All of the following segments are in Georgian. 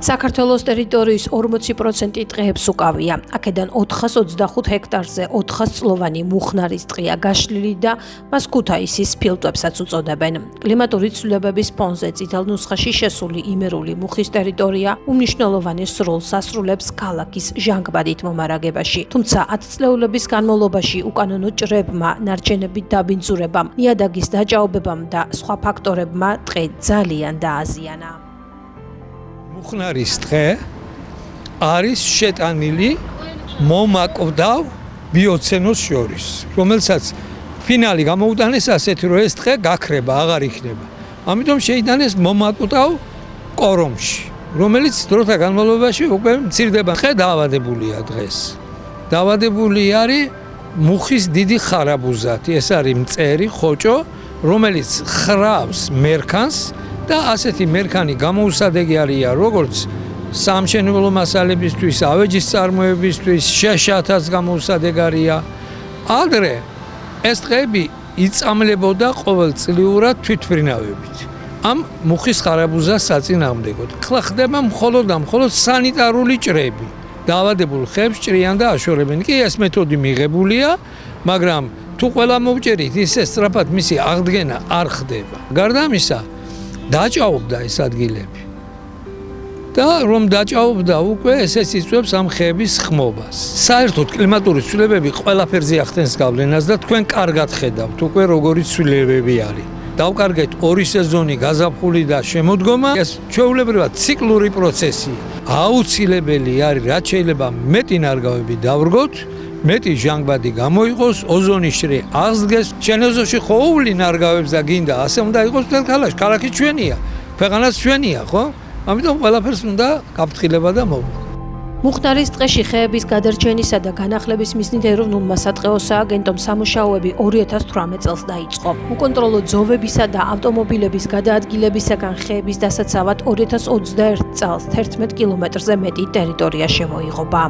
საქართველოს ტერიტორიის 40% ტყეებს უკავია. აქედან 425 ჰექტარზე 400 წლოვანი მუხნარის ტყეა გაშლილი და მას ქუთაისის ფილტვებსაც უწოდებენ. კლიმატური ცვლილებების ფონზე წითელ ნუსხაში შესული იმერული მუხის ტერიტორია უმნიშვნელოვანეს როლს ასრულებს ქალაქის ჟანგბადით მომარაგებაში. თუმცა 10 წლეულების განმავლობაში უკანონო ჭრებმა, ნარჩენებით დაბინძურებამ, ნიადაგის დაჭაობებამ და სხვა ფაქტორებმა ტყე ძალიან დააზიანა. მუხნარის ტყე არის შეტანილი მომაკვდავ ბიოცენოს შორის, რომელსაც ფინალი გამოუტანეს ასეთი, რომ ეს ტყე გაქრება, აღარ იქნება. ამიტომ შეიტანეს მომაკვდავ კორომში, რომელიც დროთა განმავლობაში უკვე მცირდება. ტყე დაავადებულია დღეს. დაავადებული არის მუხის დიდი ხარაბუზათი, ეს არის მწერი ხოჭო, რომელიც ხრავს მერქანს და ასეთი მერქანი გამოუსადეგი არია როგორც სამშენებლო მასალებისთვის, ავეჯის წარმოებისთვის, შეშათაც გამოუსადეგარია. ადრე ეს ტყეები იწამლებოდა ყოველწლიურად თვითმფრინავებით. ამ მუხის ხარაბუზას საწინააღმდეგოდ. ახლა ხდება მხოლოდ სანიტარული ჭრები. დაავადებულ ხეებს ჭრიან და აშორებენ. კი ეს მეთოდი მიღებულია, მაგრამ თუ ყველა მოვჭერით, ისე სწრაფად მისი აღდგენა არ ხდება. გარდა ამისა, დაჭაობდა ეს ადგილები. და რომ დაჭაობდა უკვე ესეც იწვევს ამ ხეების ხმობას. საერთოდ კლიმატური ცვლილებები ყველაფერზე ახდენს გავლენას და თქვენ კარგად ხედავთ უკვე როგორი ცვლილებები არის. დავკარგეთ 2 სეზონი გაზაფხული და შემოდგომა. ეს ჩვეულებრივად ციკლური პროცესია. აუცილებელი არის, რაც შეიძლება მეტი ნარგავები დავრგოთ, მეტი ჟანგბადი გამოიყოს, ოზონის შრე აღსდგეს. შენ ეზოში ყოველი ნარგავებს და გინდა ასე უნდა იყოს მთელ ქალაქში. ქალაქი ჩვენია, ქვეყანაც ჩვენია, ხო? ამიტომ ყველაფერს უნდა გაფრთხილება და მოვუყო. მუხნარის ტყეში ხეების გადარჩენისა და განახლების მიზნით ეროვნულმა სატყეო სააგენტომ სამუშაოები 2018 წელს დაიწყო. უკონტროლო ძოვებისა და ავტომობილების გადაადგილებისაგან ხეების დასაცავად 2021 წელს 11 კილომეტრზე მეტი ტერიტორია შემოიღობა.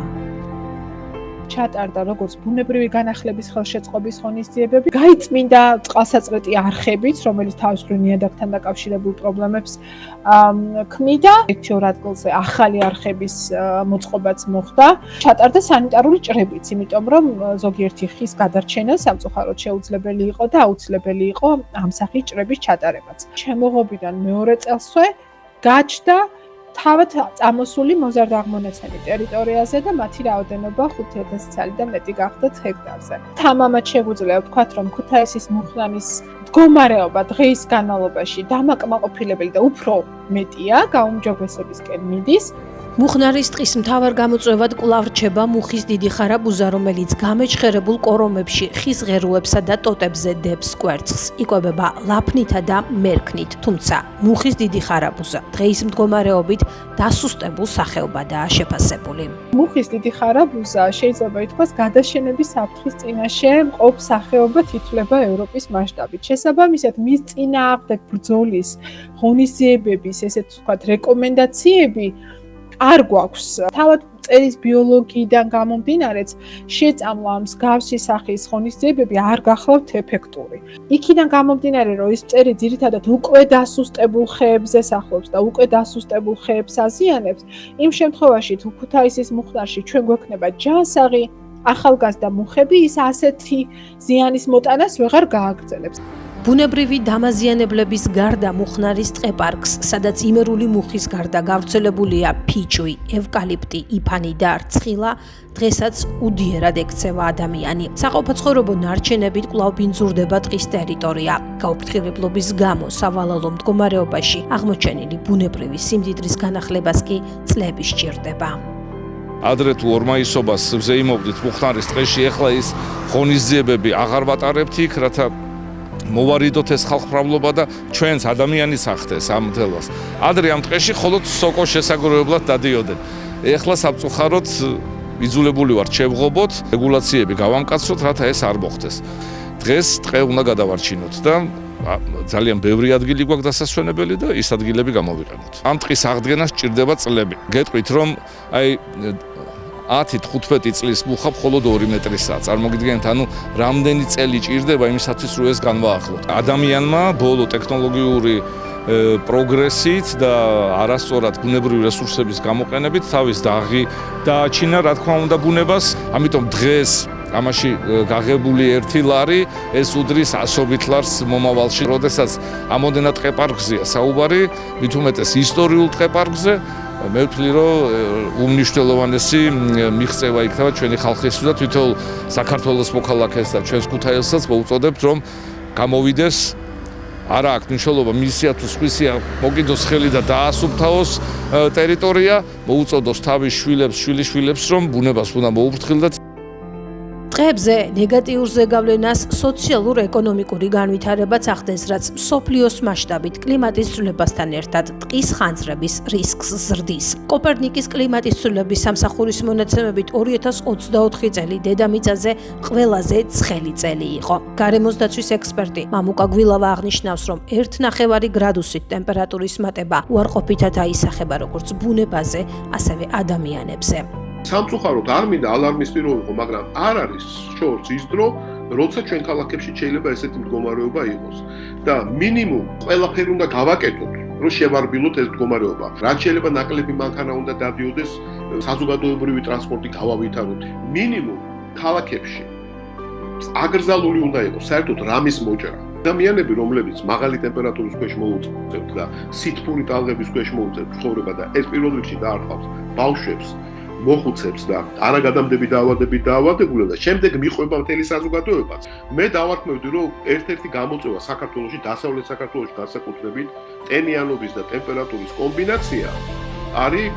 ჩატარდა როგორც ბუნებრივი განახლების ხელშეწყობის ღონისძიებები, გაიწმინდა წყალსაწყვეტი არხებით, რომელიც თავის მხრივ ნიადაგთან დაკავშირებულ პრობლემებს ქმნიდა. ერთ-ორ ადგილზე ახალი არხების მოწყობაც მოხდა. ჩატარდა სანიტარული ჭრებიც, იმიტომ რომ ზოგიერთი ხის გადარჩენა სამწუხაროდ შეუძლებელი იყო და აუცილებელი იყო ამ სახის ჭრების ჩატარებაც. შემოღობიდან მეორე წელსვე გაჩნდა თავად წამოსული მოზარდ-აღმონაცენი ტერიტორიაზე და მათი რაოდენობა 5000 ცალი და მეტი გახდათ ჰექტარზე. თამამად შეგვიძლია ვთქვათ, რომ ქუთაისის მუხნარის მდგომარეობა დღის განმავლობაში დამაკმაყოფილებელი და უფრო მეტია, გაუმჯობესებისკენ მიდის. მუხნარის ტყის მთავარ გამოწვევად კვლავ რჩება მუხის დიდი ხარაბუზა, რომელიც გამეჩხერებულ კორომებში, ხის ღეროებსა და ტოტებზე დებს კვერცხს. იკვებება ლაფნითა და მერქნით. თუმცა მუხის დიდი ხარაბუზა დღეის მდგომარეობით დასუსტებულ სახეობადაა შეფასებული. მუხის დიდი ხარაბუზა შეიძლება ითქვას გადაშენების საფრთხის წინაშე მყოფ სახეობად ითვლება ევროპის მასშტაბით. შესაბამისად, მის წინააღმდეგ ბრძოლის ღონისძიებების, ესეთ ვთქვათ, რეკომენდაციები არ გვაქვს. თავად მწერის ბიოლოგიიდან გამომდინარეც შეწამლა მსგავსი სახის ღონისძიებები არ გახლავთ ეფექტური. იქიდან გამომდინარე, რომ ეს მწერი ძირითადად უკვე დასუსტებულ ხეებს ესახავს და უკვე დასუსტებულ ხეებს აზიანებს, იმ შემთხვევაში თუ ქუთაისის მუხნარში ჩვენ გვექნება ჯანსაღი ახალგაზრდა მუხები, ის ასეთი ზიანის მოტანას ვეღარ გააგრძელებს. ბუნებრივი დამაზიანებლების გარდა მუხნარის ტყეპარკს, სადაც იმერული მუხის გარდა გავრცელებულია ფიჭვი, ევკალიპტი, იფანი და რცხილა, დღესაც უდიერად ექცევა ადამიანი. საყოფაცხოვრებო ნარჩენებით კვლავ ბინძურდება ტყის ტერიტორია. გაუფრთხილებლობის გამო სავალალო მდგომარეობაში აღმოჩენილი ბუნებრივი სიმდიდრის განახლებას კი წლები სჭირდება. ადრე თუ ორმაისობას ვზეიმობდით მუხნარის ტყეში, ახლა ის ღონისძიებები აღარ ვატარებთ იქ, რათა მოვარიდოთ ეს ხალხმრავლობა და ჩვენს ადამიანის ახდენს ამ თელას. ადრე ამ ტყეში მხოლოდ სოკოს შესაგროვებლად დადიოდნენ. ეხლა სამწუხაროდ იძულებული ვართ შევღობოთ, რეგულაციები გავამკაცროთ, რათა ეს არ მოხდეს. დღეს ტყე უნდა გადავარჩინოთ და ძალიან ბევრი ადგილი გვაქვს დასასვენებელი და ის ადგილები გამოვიყენოთ. ამ ტყის აღდგენას სჭირდება წლები. გეტყვით რომ აი 10-15 წლის მუხა მხოლოდ 2 მეტრისაა. წარმოგიდგენთ, ანუ რამდენი წელი ჭირდება იმისათვის, რომ ეს განვაახლოთ. ადამიანმა ბოლო ტექნოლოგიური პროგრესით და არასწორად ბუნებრივი რესურსების გამოყენებით თავის დაღი დააჩინა, რა თქმა უნდა, ბუნებას. ამიტომ დღეს ამაში გაღებული ერთი ლარი ეს უდრის ასობით ლარს მომავალში, როდესაც ამოდენად ტყეპარკზეა საუბარი, მით უმეტეს ისტორიულ ტყეპარკზე. მე ვთვლი, რომ უმნიშვნელოვანესი მიღწევა იქნება ჩვენი ხალხისთვის და თვითონ საქართველოს მოქალაქეს და ჩვენს ქუთაისელს მოუწოდებთ, რომ გამოვიდეს. არა აქვს მნიშვნელობა მისია თუ სხვისია, მოკიდოს ხელი და დაასუფთავოს ტერიტორია, მოუწოდოს თავის შვილებს, შვილიშვილებს, რომ ბუნებას უნდა მოუფრთხილდეთ. ტყეებზე ნეგატიურ ზეგავლენას სოციალურ-ეკონომიკური განვითარებაც ახდენს, რაც მსოფლიოს მასშტაბით კლიმატის ცვლილებასთან ერთად ტყის ხანძრების რისკს ზრდის. კოპერნიკის კლიმატის ცვლილების სამსახურის მონაცემებით 2024 წელი დედამიწაზე ყველაზე ცხელი წელი იყო. გარემოს დაცვის ექსპერტი მამუკა გვილავა აღნიშნავს, რომ 1.5 გრადუსით ტემპერატურის მატება უარყოფითად აისახება როგორც ბუნებაზე, ასევე ადამიანებზე. სამწუხაროდ არ მინდა ალარმისტი რომ ვიყო, მაგრამ არ არის შორს ის დრო, როცა ჩვენ ქალაქებში შეიძლება ესეთი მდგომარეობა იყოს და მინიმუმ ყველაფერი უნდა გავაკეთოთ, რომ შევარბილოთ ეს მდგომარეობა. რაც შეიძლება ნაკლები მანქანა უნდა დადიოდეს, საზოგადოებრივი ტრანსპორტი გავავითაროთ. მინიმუმ ქალაქებში აგრძალული უნდა იყოს საერთოდ რამის მოჭრა. ადამიანები, რომლებიც მაღალი ტემპერატურის ქვეშ მოუწევთ და სითბური ტალღების ქვეშ მოუწევთ ცხოვრება და ეს პირველ რიგში დაარღვევს ბავშვებს, მოხუცებს და არაგადამდები დაავადებულებებს და შემდეგ მიყვება მთელი საზოგადოებაც. მე დავარქმევდი, რომ ერთ-ერთი გამოწვევა საქართველოში, დასავლეთ საქართველოში განსაკუთრებით ტენიანობის და ტემპერატურის კომბინაცია არის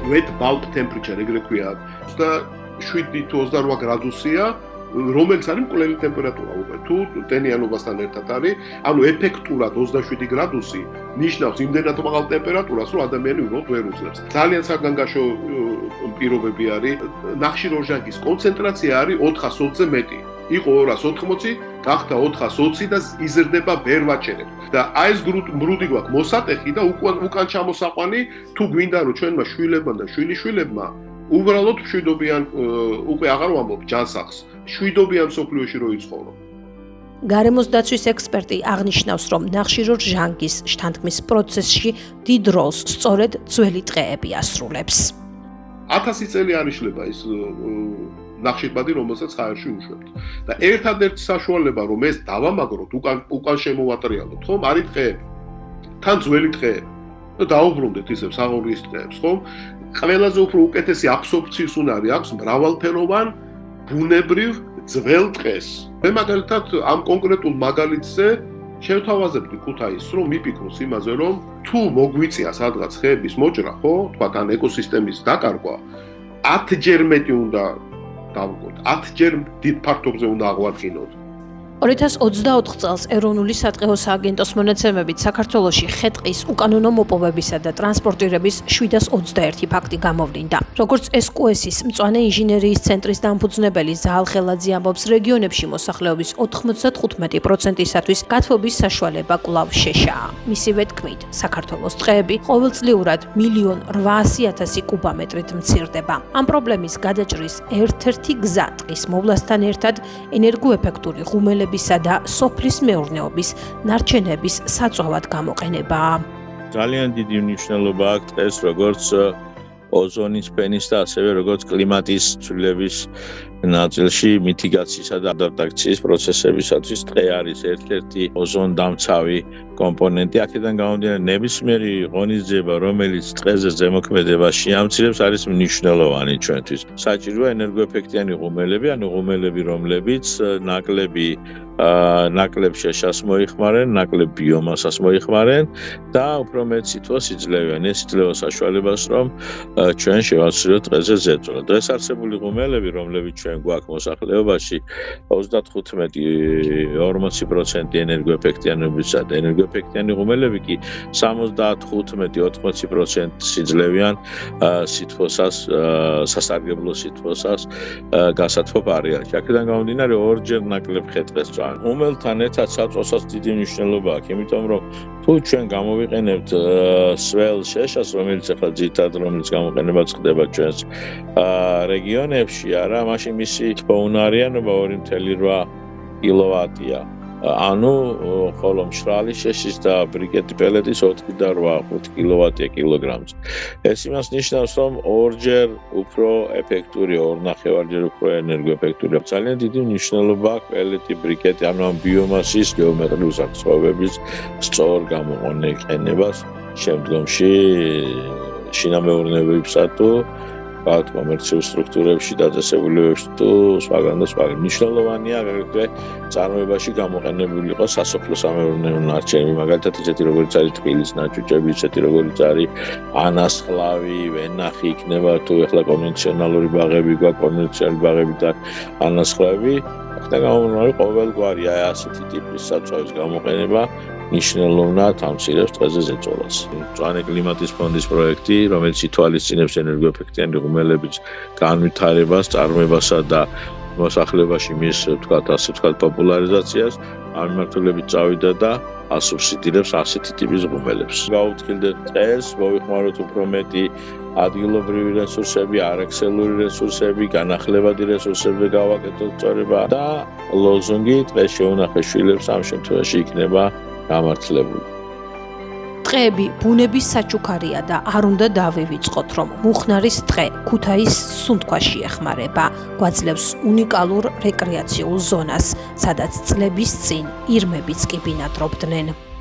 wet bulb temperature, ეგრეთ ქვია, 27 თუ 28 გრადუსია, რომელიც არის მკვლელი ტემპერატურა უკვე თუ ტენიანობასთან ერთად არის, ანუ ეფექტურად 27 გრადუსი ნიშნავს იმდენად მაღალ ტემპერატურას, რომ ადამიანი უბრალოდ ვერ უძლებს. ძალიან საგანგაშო პირობები არის. ნახშირორჟანგის კონცენტრაცია არის 420-ზე მეტი. იყო 280, გახდა 420 და იზრდება ვერ ვაჩერებთ. და აი ეს მრუდი გვაქვს მოსატეხი და უკან ჩამოსაყვანი, თუ გვინდა რომ ჩვენმა შვილებმა და შვილიშვილებმა უბრალოდ მშვიდობიან, უკვე აღარ ვამბობ ჯანსაღს, მშვიდობიან სოფლიოში რო იცხოვრო. გარემოს დაცვის ექსპერტი აღნიშნავს, რომ ნახშირორჟანგის შთანთქმის პროცესში დიდ როლს სწორედ ძველი ტყეები ასრულებს. 1000 წელი არ იშლება ის ნახშირბადი, რომელსაც ჰაერში უშვებთ. და ერთადერთი საშუალება, რომ ეს დავამაგროთ, უკან შემოვატრიალოთ, ხომ, არის ტყეები. თან ძველი ტყეები. და დაუბრუნდეთ ისევ საღოლიის ტყეებს, ხომ? ყველაზე უფრო უკეთესი აბსორბციის უნარი აქვს მრავალფეროვან ბუნებრივ ძველ ტყეს. მე მაგალითად ამ კონკრეტულ მაგალითზე შევთავაზებდი ქუთაისს, რომ მიფიქროს იმაზე, რომ თუ მოგვიწია სადღაც ხეების მოჭრა, ხო, თქვათ ან ეკოსისტემის დაკარგვა, 10 ჯერ მეტი უნდა დავუყოთ, 10 ჯერ დიდ ფართობზე უნდა აღვადგინოთ. 2024 წელს ეროვნული სატყეო სააგენტოს მონაცემებით საქართველოში ხე-ტყის უკანონო მოპოვებისა და ტრანსპორტირების 721 ფაქტი გამოვლინდა. როგორც SQS-ის მწვანე ინჟინერიის ცენტრის დამფუძნებელი ზაალ ხელაძე ამბობს, რეგიონებში მოსახლეობის 95%-ისათვის გათბობის საშუალება კვლავ შეშაა. მისივე თქმით, საქართველოს ტყეები ყოველწლიურად 1.8 კუბ მეტრით მცირდება. ამ პრობლემის გადაჭრის ერთ-ერთი გზა ტყის მოვლასთან ერთად ენერგოეფექტური ღუმელები და სოფლის მეურნეობის ნარჩენების საწვავად გამოყენებაა. ძალიან დიდი მნიშვნელობა აქვს ტყეს როგორც ოზონის ფენის და ასევე როგორც კლიმატის ცვლილების ნაწილში მიტიგაციისა და ადაპტაციის პროცესებისათვის ტყე არის ერთ-ერთი ოზონდამცავი კომპონენტი. აქედან გამომდინარე, ნებისმიერი ღონისძიება, რომელიც ტყეზე ზემოქმედებას შეამცირებს, არის მნიშვნელოვანი ჩვენთვის. საჭიროა ენერგოეფექტიანი ღუმელები, ანუ ღუმელები, რომლებიც ნაკლებ შეშას მოიხმარენ, ნაკლებ ბიომასას მოიხმარენ და უფრო მეტ სითბოს იძლევიან. ეს იძლევა საშუალებას, რომ ჩვენ შევაცვლოთ ტყეზე ზეწოლა. დღეს არსებული ღუმელები, რომლებიც ჩვენ გვაქვს მოსახლეობაში 35-40% ენერგოეფექტიანობისა და ენერგოეფექტიანი ღუმელები კი 75-80% სიძლევიან სითბოსას, სასარგებლო სითბოსას გასათბობ არეალში. აქედან გამომდინარე, ორჯერ ნაკლებ ხე-ტყეს წვავენ. ღუმელთან ერთად საწვავსაც დიდი მნიშვნელობა აქვს, იმიტომ რომ თუ ჩვენ გამოვიყენებთ სველ შეშას, რომელიც ახლა ძირითადად რომელიც გამოყენებაც ხდება ჩვენს რეგიონებში, არა, მაშინ მისი თბოუნარიანობა 2.8 კილოვატია. ანუ ხოლო მშრალი შეშის და ბრიკეტი პელეტის 4 და 8 კილოვატია კილოგრამზე. ეს იმას ნიშნავს, რომ ორჯერ უფრო ეფექტური, 2.5-ჯერ უფრო ენერგოეფექტური. ძალიან დიდი მნიშვნელობა აქვს პელეტი, ბრიკეტი, ანუ ამ ბიომასის გეომეტრიული სახსოვების სწორ გამოყენებას შემდგომში შინამეურნეობებსა თუ კომერციულ სტრუქტურებში დაწესებულებებში თუ სხვაგან და სხვაგან. მნიშვნელოვანია აგრეთვე წარმოებაში გამოყენებული იყოს სასოფლო-სამეურნეო ნარჩენები, მაგალითად ისეთი როგორც არის თბილის ნაჭუჭები, ისეთი როგორც არის ანასხლავი, ვენახი იქნება თუ ეხლა კონვენციონალური ბაღები გვაქვს, კონვენციონალური ბაღები და ანასხლავი, აქედან გამომდინარე ყოველგვარი ასეთი ტიპის საწვავის გამოყენება ნიშნულოვნად ამცირებს დღეზე ზეწოლას. მწვანე კლიმატის ფონდის პროექტი, რომელიც ითვალისწინებს ენერგოეფექტიანი ღუმელების განვითარებას, წარმოებასა და მოსახლეობაში მის, ასე ვთქვათ, პოპულარიზაციას, ამ მიმართულებით წავიდა და ასუბსიდირებს ასეთი ტიპის ღუმელებს. გავუფრთხილდეთ წელს, მოვიხმაროთ უფრო მეტი ადგილობრივი რესურსები, არაქსელური რესურსები, განახლებადი რესურსებზე გავაკეთოთ სწორება და ლოზუნგი დღეს შეუნახეს შვილებს ამ შემთხვევაში იქნება გამართლებული. ტყეები ბუნების საჩუქარია და არ უნდა დავივიწყოთ, რომ მუხნარის ტყე ქუთაისის სუნთქვაში ეხმარება, გვაძლევს უნიკალურ რეკრეაციულ ზონას, სადაც წლების წინ ირმებიც კი ბინადრობდნენ.